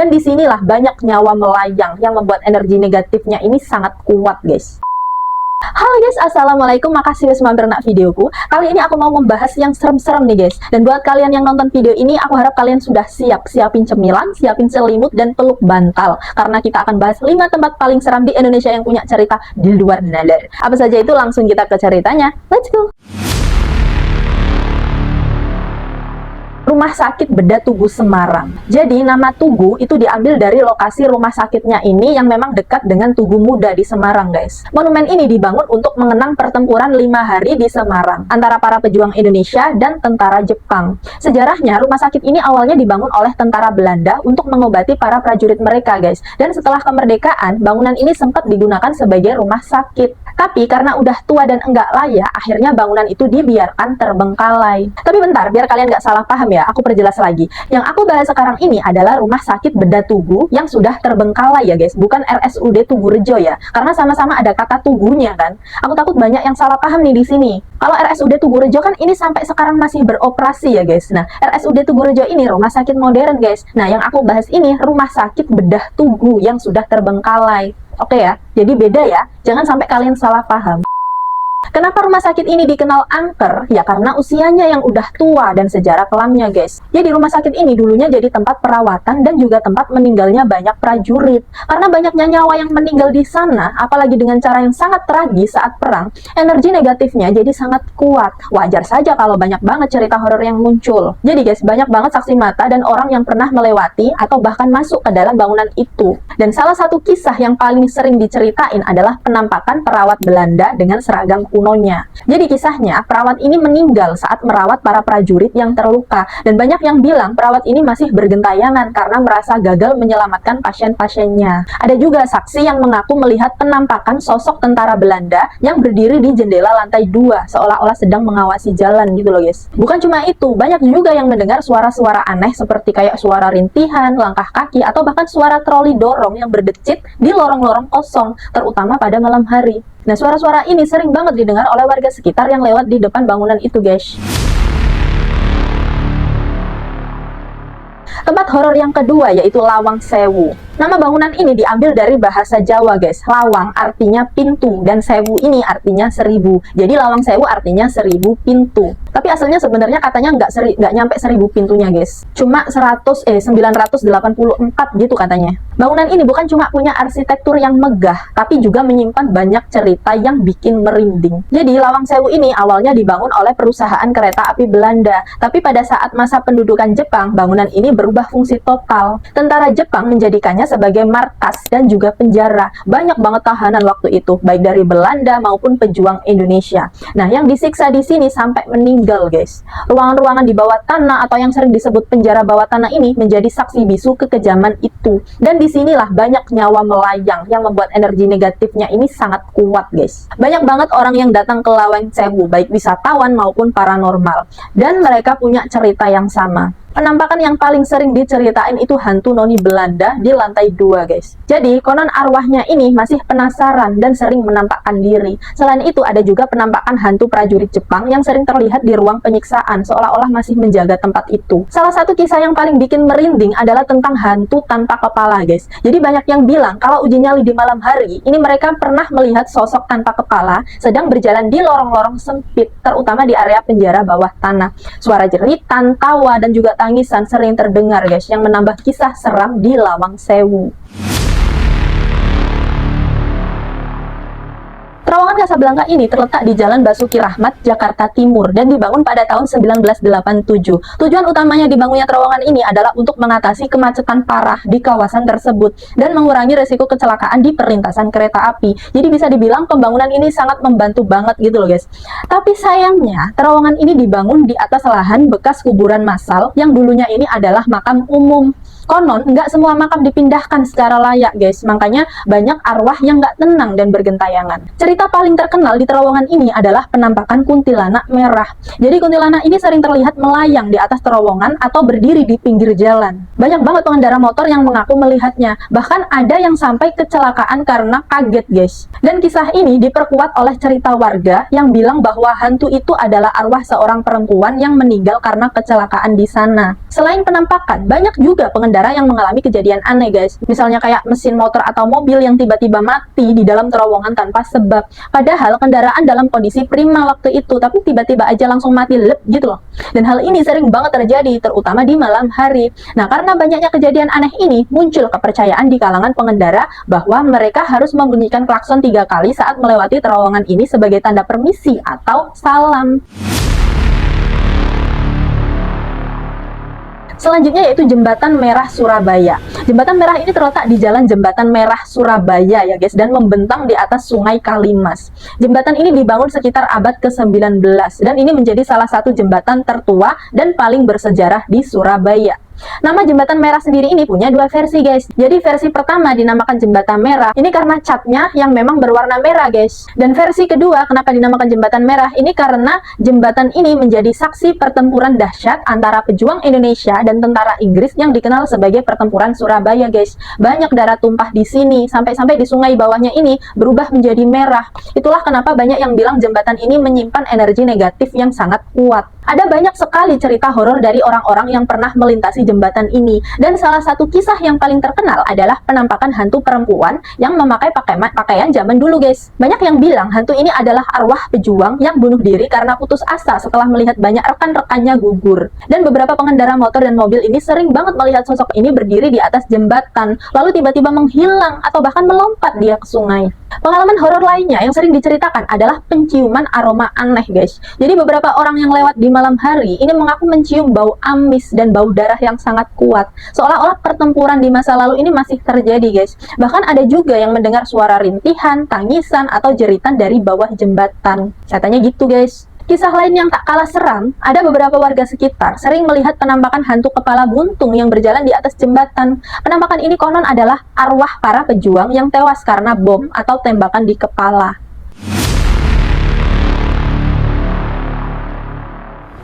Dan disinilah banyak nyawa melayang yang membuat energi negatifnya ini sangat kuat, guys. Halo guys, assalamualaikum, makasih wes mampir nak videoku. Kali ini aku mau membahas yang serem-serem nih guys. Dan buat kalian yang nonton video ini, aku harap kalian sudah siapin cemilan, siapin selimut dan peluk bantal. Karena kita akan bahas 5 tempat paling seram di Indonesia yang punya cerita di luar nalar. Apa saja itu, langsung kita ke ceritanya. Let's go! Rumah Sakit Bedah Tugu Semarang. Jadi nama Tugu itu diambil dari lokasi rumah sakitnya ini yang memang dekat dengan Tugu Muda di Semarang, guys. Monumen ini dibangun untuk mengenang pertempuran 5 hari di Semarang antara para pejuang Indonesia dan tentara Jepang. Sejarahnya, rumah sakit ini awalnya dibangun oleh tentara Belanda untuk mengobati para prajurit mereka, guys. Dan setelah kemerdekaan, bangunan ini sempat digunakan sebagai rumah sakit. Tapi karena udah tua dan enggak layak, akhirnya bangunan itu dibiarkan terbengkalai. Tapi bentar, biar kalian nggak salah paham ya, aku perjelas lagi. Yang aku bahas sekarang ini adalah Rumah Sakit Bedah Tugu yang sudah terbengkalai ya guys, bukan RSUD Tugu Rejo ya, karena sama-sama ada kata tugunya kan. Aku takut banyak yang salah paham nih di sini. Kalau RSUD Tugu Rejo kan ini sampai sekarang masih beroperasi ya guys. Nah, RSUD Tugu Rejo ini rumah sakit modern guys. Nah, yang aku bahas ini Rumah Sakit Bedah Tugu yang sudah terbengkalai. Oke ya, jadi beda ya, jangan sampai kalian salah paham. Kenapa rumah sakit ini dikenal angker? Ya karena usianya yang udah tua dan sejarah kelamnya guys. Jadi rumah sakit ini dulunya jadi tempat perawatan dan juga tempat meninggalnya banyak prajurit. Karena banyaknya nyawa yang meninggal di sana, apalagi dengan cara yang sangat tragis saat perang, energi negatifnya jadi sangat kuat. Wajar saja kalau banyak banget cerita horor yang muncul. Jadi guys, banyak banget saksi mata dan orang yang pernah melewati atau bahkan masuk ke dalam bangunan itu. Dan salah satu kisah yang paling sering diceritain adalah penampakan perawat Belanda dengan seragam kunonya. Jadi kisahnya, perawat ini meninggal saat merawat para prajurit yang terluka. Dan banyak yang bilang perawat ini masih bergentayangan karena merasa gagal menyelamatkan pasien-pasiennya. Ada juga saksi yang mengaku melihat penampakan sosok tentara Belanda yang berdiri di jendela lantai 2, seolah-olah sedang mengawasi jalan gitu loh guys. Bukan cuma itu, banyak juga yang mendengar suara-suara aneh seperti kayak suara rintihan, langkah kaki, atau bahkan suara troli dorong yang berdecit di lorong-lorong kosong, terutama pada malam hari. Nah, suara-suara ini sering banget didengar oleh warga sekitar yang lewat di depan bangunan itu, guys. Tempat horor yang kedua yaitu Lawang Sewu. Nama bangunan ini diambil dari bahasa Jawa guys. Lawang artinya pintu dan sewu ini artinya 1000. Jadi Lawang Sewu artinya 1000 pintu. Tapi aslinya sebenarnya katanya nggak nyampe 1000 pintunya guys. Cuma 984 gitu katanya. Bangunan ini bukan cuma punya arsitektur yang megah, tapi juga menyimpan banyak cerita yang bikin merinding. Jadi Lawang Sewu ini awalnya dibangun oleh perusahaan kereta api Belanda. Tapi pada saat masa pendudukan Jepang, bangunan ini berubah fungsi total. Tentara Jepang menjadikannya sebagai markas dan juga penjara. Banyak banget tahanan waktu itu, baik dari Belanda maupun pejuang Indonesia. Nah, yang disiksa di sini sampai meninggal, guys. Ruangan-ruangan di bawah tanah atau yang sering disebut penjara bawah tanah ini menjadi saksi bisu kekejaman itu. Dan disinilah banyak nyawa melayang yang membuat energi negatifnya ini sangat kuat, guys. Banyak banget orang yang datang ke Lawang Sewu, baik wisatawan maupun paranormal. Dan mereka punya cerita yang sama. Penampakan yang paling sering diceritain itu hantu noni Belanda di lantai 2 guys. Jadi konon arwahnya ini masih penasaran dan sering menampakkan diri. Selain itu ada juga penampakan hantu prajurit Jepang yang sering terlihat di ruang penyiksaan, seolah-olah masih menjaga tempat itu. Salah satu kisah yang paling bikin merinding adalah tentang hantu tanpa kepala guys. Jadi banyak yang bilang kalau uji nyali di malam hari ini mereka pernah melihat sosok tanpa kepala sedang berjalan di lorong-lorong sempit, terutama di area penjara bawah tanah. Suara jeritan, tawa, dan juga tangisan sering terdengar guys, yang menambah kisah seram di Lawang Sewu. Terowongan Kasablanka ini terletak di Jalan Basuki Rahmat, Jakarta Timur, dan dibangun pada tahun 1987. Tujuan utamanya dibangunnya terowongan ini adalah untuk mengatasi kemacetan parah di kawasan tersebut dan mengurangi resiko kecelakaan di perlintasan kereta api. Jadi bisa dibilang pembangunan ini sangat membantu banget gitu loh guys. Tapi sayangnya, terowongan ini dibangun di atas lahan bekas kuburan massal yang dulunya ini adalah makam umum. Konon, nggak semua makam dipindahkan secara layak guys, makanya banyak arwah yang nggak tenang dan bergentayangan. Cerita paling terkenal di terowongan ini adalah penampakan kuntilanak merah. Jadi kuntilanak ini sering terlihat melayang di atas terowongan atau berdiri di pinggir jalan. Banyak banget pengendara motor yang mengaku melihatnya, bahkan ada yang sampai kecelakaan karena kaget guys. Dan kisah ini diperkuat oleh cerita warga yang bilang bahwa hantu itu adalah arwah seorang perempuan yang meninggal karena kecelakaan di sana. Selain penampakan, banyak juga pengendara pengendara yang mengalami kejadian aneh guys. Misalnya kayak mesin motor atau mobil yang tiba-tiba mati di dalam terowongan tanpa sebab. Padahal kendaraan dalam kondisi prima waktu itu, tapi tiba-tiba aja langsung mati lep gitu loh. Dan hal ini sering banget terjadi, terutama di malam hari. Nah, karena banyaknya kejadian aneh ini, muncul kepercayaan di kalangan pengendara bahwa mereka harus membunyikan klakson 3 kali saat melewati terowongan ini sebagai tanda permisi atau salam. Selanjutnya yaitu Jembatan Merah Surabaya. Jembatan Merah ini terletak di Jalan Jembatan Merah Surabaya ya guys, dan membentang di atas Sungai Kalimas. Jembatan ini dibangun sekitar abad ke-19 dan ini menjadi salah satu jembatan tertua dan paling bersejarah di Surabaya. Nama Jembatan Merah sendiri ini punya 2 versi guys. Jadi versi pertama dinamakan Jembatan Merah ini karena catnya yang memang berwarna merah guys. Dan versi kedua kenapa dinamakan Jembatan Merah ini karena jembatan ini menjadi saksi pertempuran dahsyat antara pejuang Indonesia dan tentara Inggris yang dikenal sebagai Pertempuran Surabaya guys. Banyak darah tumpah di sini sampai-sampai di sungai bawahnya ini berubah menjadi merah. Itulah kenapa banyak yang bilang jembatan ini menyimpan energi negatif yang sangat kuat. Ada banyak sekali cerita horor dari orang-orang yang pernah melintasi jembatan ini, dan salah satu kisah yang paling terkenal adalah penampakan hantu perempuan yang memakai pakaian zaman dulu guys. Banyak yang bilang hantu ini adalah arwah pejuang yang bunuh diri karena putus asa setelah melihat banyak rekan-rekannya gugur. Dan beberapa pengendara motor dan mobil ini sering banget melihat sosok ini berdiri di atas jembatan, lalu tiba-tiba menghilang atau bahkan melompat dia ke sungai. Pengalaman horor lainnya yang sering diceritakan adalah penciuman aroma aneh guys. Jadi beberapa orang yang lewat di malam hari ini mengaku mencium bau amis dan bau darah yang sangat kuat. Seolah-olah pertempuran di masa lalu ini masih terjadi guys. Bahkan ada juga yang mendengar suara rintihan, tangisan, atau jeritan dari bawah jembatan. Katanya gitu guys. Kisah lain yang tak kalah seram, ada beberapa warga sekitar sering melihat penampakan hantu kepala buntung yang berjalan di atas jembatan. Penampakan ini konon adalah arwah para pejuang yang tewas karena bom atau tembakan di kepala.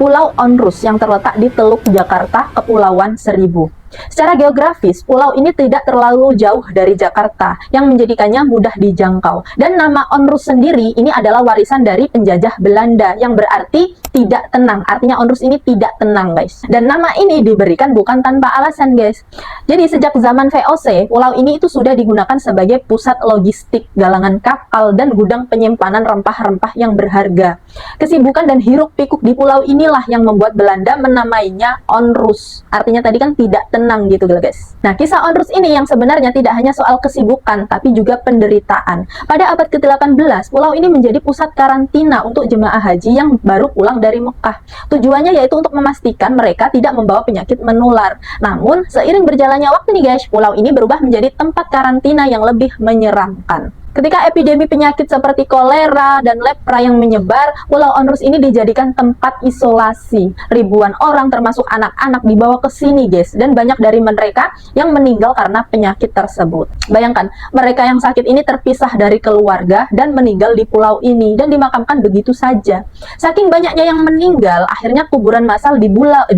Pulau Onrus yang terletak di Teluk Jakarta, Kepulauan Seribu. Secara geografis, pulau ini tidak terlalu jauh dari Jakarta, yang menjadikannya mudah dijangkau. Dan nama Onrus sendiri ini adalah warisan dari penjajah Belanda, yang berarti tidak tenang. Artinya Onrus ini tidak tenang guys. Dan nama ini diberikan bukan tanpa alasan guys. Jadi sejak zaman VOC, pulau ini itu sudah digunakan sebagai pusat logistik, galangan kapal, dan gudang penyimpanan rempah-rempah yang berharga. Kesibukan dan hiruk-pikuk di pulau inilah yang membuat Belanda menamainya Onrus. Artinya tadi kan tidak tenang gitu guys. Nah, kisah Onrus ini yang sebenarnya tidak hanya soal kesibukan, tapi juga penderitaan. Pada abad ke-18, pulau ini menjadi pusat karantina untuk jemaah haji yang baru pulang dari Mekah. Tujuannya yaitu untuk memastikan mereka tidak membawa penyakit menular. Namun, seiring berjalannya waktu nih guys, pulau ini berubah menjadi tempat karantina yang lebih menyeramkan. Ketika epidemi penyakit seperti kolera dan lepra yang menyebar, Pulau Onrus ini dijadikan tempat isolasi. Ribuan orang termasuk anak-anak dibawa ke sini guys, dan banyak dari mereka yang meninggal karena penyakit tersebut. Bayangkan, mereka yang sakit ini terpisah dari keluarga dan meninggal di pulau ini dan dimakamkan begitu saja. Saking banyaknya yang meninggal, akhirnya kuburan massal dibuat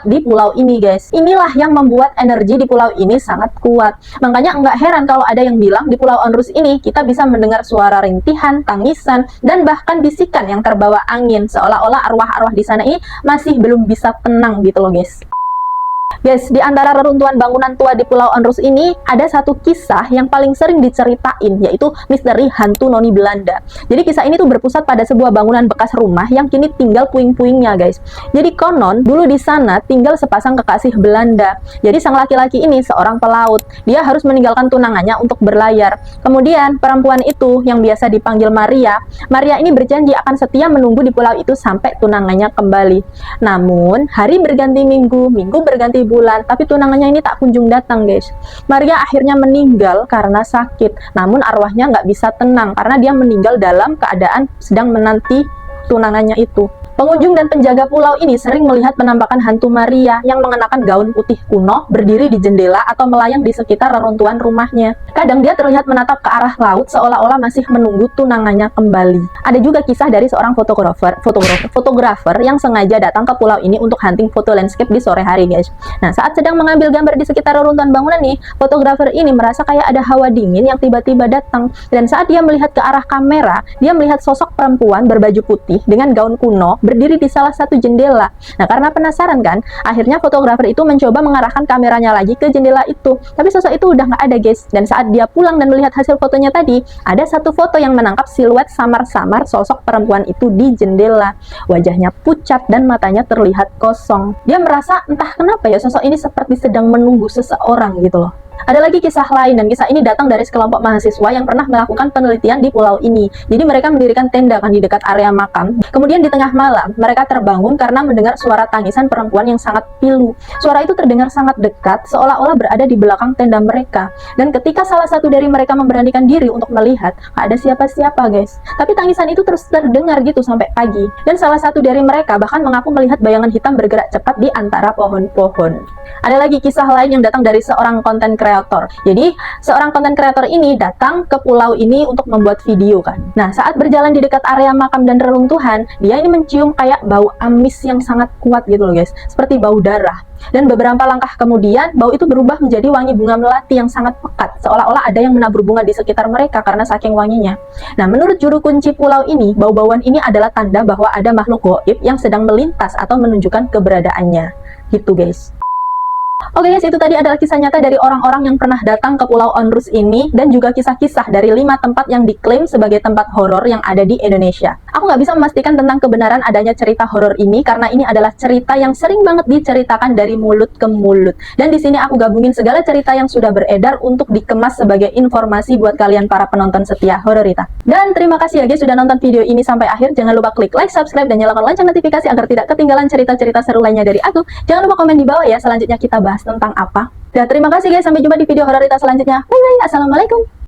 di pulau ini guys. Inilah yang membuat energi di pulau ini sangat kuat. Makanya nggak heran kalau ada yang bilang di Pulau Onrus ini kita bisa mendengar suara rintihan, tangisan, dan bahkan bisikan yang terbawa angin, seolah-olah arwah-arwah di sana ini masih belum bisa tenang gitu loh guys. Guys, di antara reruntuhan bangunan tua di Pulau Onrus ini, ada satu kisah yang paling sering diceritain, yaitu misteri hantu noni Belanda. Jadi kisah ini tuh berpusat pada sebuah bangunan bekas rumah yang kini tinggal puing-puingnya guys. Jadi konon, dulu di sana tinggal sepasang kekasih Belanda. Jadi sang laki-laki ini seorang pelaut. Dia harus meninggalkan tunangannya untuk berlayar. Kemudian, perempuan itu yang biasa dipanggil Maria ini berjanji akan setia menunggu di pulau itu sampai tunangannya kembali. Namun, hari berganti minggu, minggu berganti bulan, tapi tunangannya ini tak kunjung datang guys. Maria akhirnya meninggal karena sakit, namun arwahnya nggak bisa tenang karena dia meninggal dalam keadaan sedang menanti tunangannya itu. Pengunjung dan penjaga pulau ini sering melihat penampakan hantu Maria yang mengenakan gaun putih kuno, berdiri di jendela atau melayang di sekitar reruntuhan rumahnya. Kadang dia terlihat menatap ke arah laut seolah-olah masih menunggu tunangannya kembali. Ada juga kisah dari seorang fotografer yang sengaja datang ke pulau ini untuk hunting foto landscape di sore hari guys. Nah, saat sedang mengambil gambar di sekitar reruntuhan bangunan nih, fotografer ini merasa kayak ada hawa dingin yang tiba-tiba datang, dan saat dia melihat ke arah kamera, dia melihat sosok perempuan berbaju putih dengan gaun kuno berdiri di salah satu jendela. Nah, karena penasaran kan, akhirnya fotografer itu mencoba mengarahkan kameranya lagi ke jendela itu. Tapi sosok itu udah nggak ada, guys. Dan saat dia pulang dan melihat hasil fotonya tadi, ada satu foto yang menangkap siluet samar-samar sosok perempuan itu di jendela. Wajahnya pucat dan matanya terlihat kosong. Dia merasa entah kenapa ya sosok ini seperti sedang menunggu seseorang gitu loh. Ada lagi kisah lain, dan kisah ini datang dari sekelompok mahasiswa yang pernah melakukan penelitian di pulau ini. Jadi mereka mendirikan tenda kan di dekat area makam. Kemudian di tengah malam, mereka terbangun karena mendengar suara tangisan perempuan yang sangat pilu. Suara itu terdengar sangat dekat, seolah-olah berada di belakang tenda mereka. Dan ketika salah satu dari mereka memberanikan diri untuk melihat, gak ada siapa-siapa, guys. Tapi tangisan itu terus terdengar gitu sampai pagi. Dan salah satu dari mereka bahkan mengaku melihat bayangan hitam bergerak cepat di antara pohon-pohon. Ada lagi kisah lain yang datang dari seorang konten kreator. Jadi, seorang konten kreator ini datang ke pulau ini untuk membuat video kan. Nah, saat berjalan di dekat area makam dan reruntuhan, dia ini mencium kayak bau amis yang sangat kuat gitu loh, guys. Seperti bau darah. Dan beberapa langkah kemudian, bau itu berubah menjadi wangi bunga melati yang sangat pekat. Seolah-olah ada yang menabur bunga di sekitar mereka karena saking wanginya. Nah, menurut juru kunci pulau ini, bau-bauan ini adalah tanda bahwa ada makhluk gaib yang sedang melintas atau menunjukkan keberadaannya. Gitu, guys. Oke guys, itu tadi adalah kisah nyata dari orang-orang yang pernah datang ke Pulau Onrus ini, dan juga kisah-kisah dari 5 tempat yang diklaim sebagai tempat horor yang ada di Indonesia. Aku nggak bisa memastikan tentang kebenaran adanya cerita horor ini, karena ini adalah cerita yang sering banget diceritakan dari mulut ke mulut. Dan di sini aku gabungin segala cerita yang sudah beredar untuk dikemas sebagai informasi buat kalian para penonton setia Hororita. Dan terima kasih ya guys sudah nonton video ini sampai akhir. Jangan lupa klik like, subscribe, dan nyalakan lonceng notifikasi agar tidak ketinggalan cerita-cerita seru lainnya dari aku. Jangan lupa komen di bawah ya, selanjutnya kita bahas tentang apa. Dan terima kasih guys, sampai jumpa di video Hororita selanjutnya. Bye bye, assalamualaikum.